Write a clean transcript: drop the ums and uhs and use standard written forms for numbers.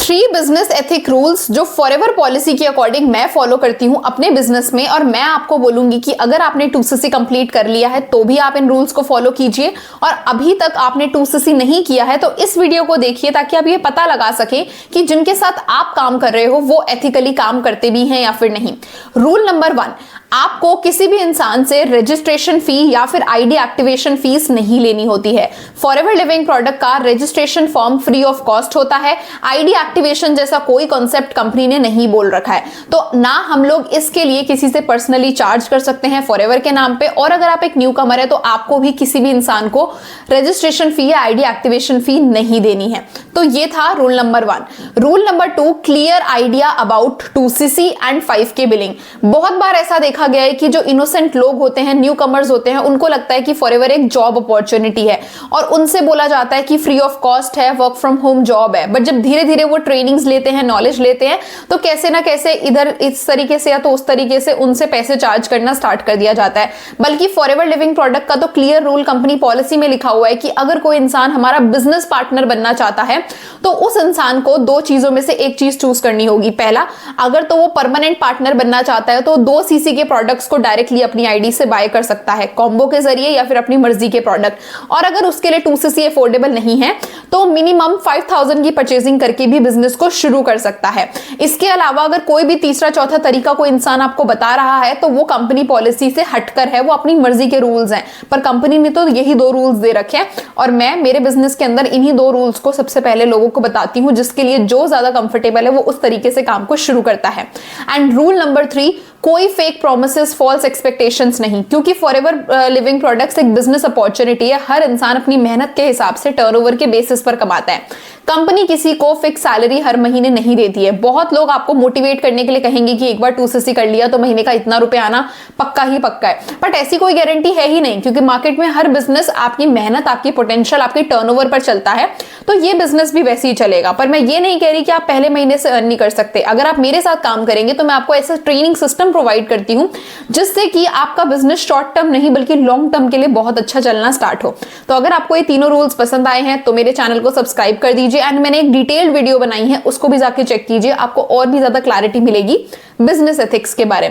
3 business ethic rules जो forever policy के according मैं फॉलो करती हूं अपने बिजनेस में, और मैं आपको बोलूंगी कि अगर आपने 2cc कंप्लीट कर लिया है तो भी आप इन रूल्स को फॉलो कीजिए, और अभी तक आपने 2cc नहीं किया है तो इस वीडियो को देखिए ताकि आप ये पता लगा सके कि जिनके साथ आप काम कर रहे हो वो एथिकली काम करते भी हैं या फिर नहीं। रूल नंबर 1, आपको किसी भी इंसान से रजिस्ट्रेशन फी या फिर आईडी एक्टिवेशन फीस नहीं लेनी होती है। फॉरएवर लिविंग प्रोडक्ट का registration form free of cost होता है। आईडी एक्टिवेशन जैसा कोई कॉन्सेप्ट कंपनी ने नहीं बोल रखा है, तो ना हम लोग इसके लिए किसी से पर्सनली चार्ज कर सकते हैं फॉरएवर के नाम पे, और अगर आप एक न्यू कमर है तो आपको भी किसी भी इंसान को रजिस्ट्रेशन फी या आईडी एक्टिवेशन फी नहीं देनी है। तो ये था rule number 1। Rule number 2, clear idea about 2cc and 5K billing. बहुत बार ऐसा देखा गया है कि जो इनोसेंट लोग होते हैं, न्यू कमर्स होते हैं, उनको लगता है कि फॉरएवर एक जॉब अपॉर्चुनिटी है और उनसे बोला जाता है कि फ्री ऑफ कॉस्ट है, वर्क फ्रॉम होम जॉब है। बट जब धीरे धीरे वो ट्रेनिंग्स लेते हैं, नॉलेज लेते हैं, तो कैसे ना कैसे इधर इस तरीके से या तो उस तरीके से उनसे पैसे चार्ज करना स्टार्ट कर दिया जाता है। बल्कि फॉरएवर लिविंग प्रोडक्ट का तो क्लियर रूल कंपनी पॉलिसी में लिखा हुआ है कि अगर कोई इंसान हमारा बिजनेस पार्टनर बनना चाहता है तो उस इंसान को 2 चीजों में से एक चीज चूज करनी होगी। पहला, अगर तो वो परमानेंट पार्टनर बनना चाहता है तो 2cc के प्रोडक्ट्स को डायरेक्टली अपनी आईडी से बाय कर सकता है, कॉम्बो के जरिए या फिर अपनी मर्जी के प्रोडक्ट। और अगर उसके लिए 2cc अफोर्डेबल नहीं है तो मिनिमम 5000 की परचेजिंग करके भी बिजनेस को शुरू कर सकता है। इसके अलावा अगर कोई भी तीसरा चौथा तरीका कोई इंसान आपको बता रहा है तो वो कंपनी पॉलिसी से हटकर है, वो अपनी मर्जी के रूल्स हैं। पर कंपनी ने तो यही 2 रूल्स दे रखे हैं और मैं मेरे बिजनेस के अंदर इन्हीं 2 रूल्स को सबसे पहले लोगों को बताती हूँ, जिसके लिए जो ज्यादा कंफर्टेबल है वो उस तरीके से काम को शुरू करता है। एंड रूल नंबर 3, कोई फेक प्रोमिसेस, फॉल्स एक्सपेक्टेशंस नहीं, क्योंकि फॉरएवर लिविंग प्रोडक्ट्स एक बिजनेस अपॉर्चुनिटी है। हर इंसान अपनी मेहनत के हिसाब से टर्नओवर के बेसिस पर कमाता है। कंपनी किसी को फिक्स सैलरी हर महीने नहीं देती है। बहुत लोग आपको मोटिवेट करने के लिए कहेंगे कि एक बार 2cc कर लिया तो महीने का इतना रुपया आना पक्का ही पक्का है, बट ऐसी कोई गारंटी है ही नहीं, क्योंकि मार्केट में हर बिजनेस आपकी मेहनत, आपकी पोटेंशियल, आपकी टर्नओवर पर चलता है। तो ये बिजनेस भी वैसे ही चलेगा। पर मैं ये नहीं कह रही कि आप पहले महीने से अर्न नहीं कर सकते। अगर आप मेरे साथ काम करेंगे तो मैं आपको ऐसा ट्रेनिंग सिस्टम प्रोवाइड करती हूँ जिससे कि आपका बिजनेस शॉर्ट टर्म नहीं बल्कि लॉन्ग टर्म के लिए बहुत अच्छा चलना स्टार्ट हो। तो अगर आपको ये तीनों रूल्स पसंद आए हैं तो मेरे चैनल को सब्सक्राइब कर दीजिए, एंड मैंने एक डिटेल्ड वीडियो बनाई है उसको भी जाके चेक कीजिए, आपको और भी ज्यादा क्लैरिटी मिलेगी बिजनेस एथिक्स के बारे में।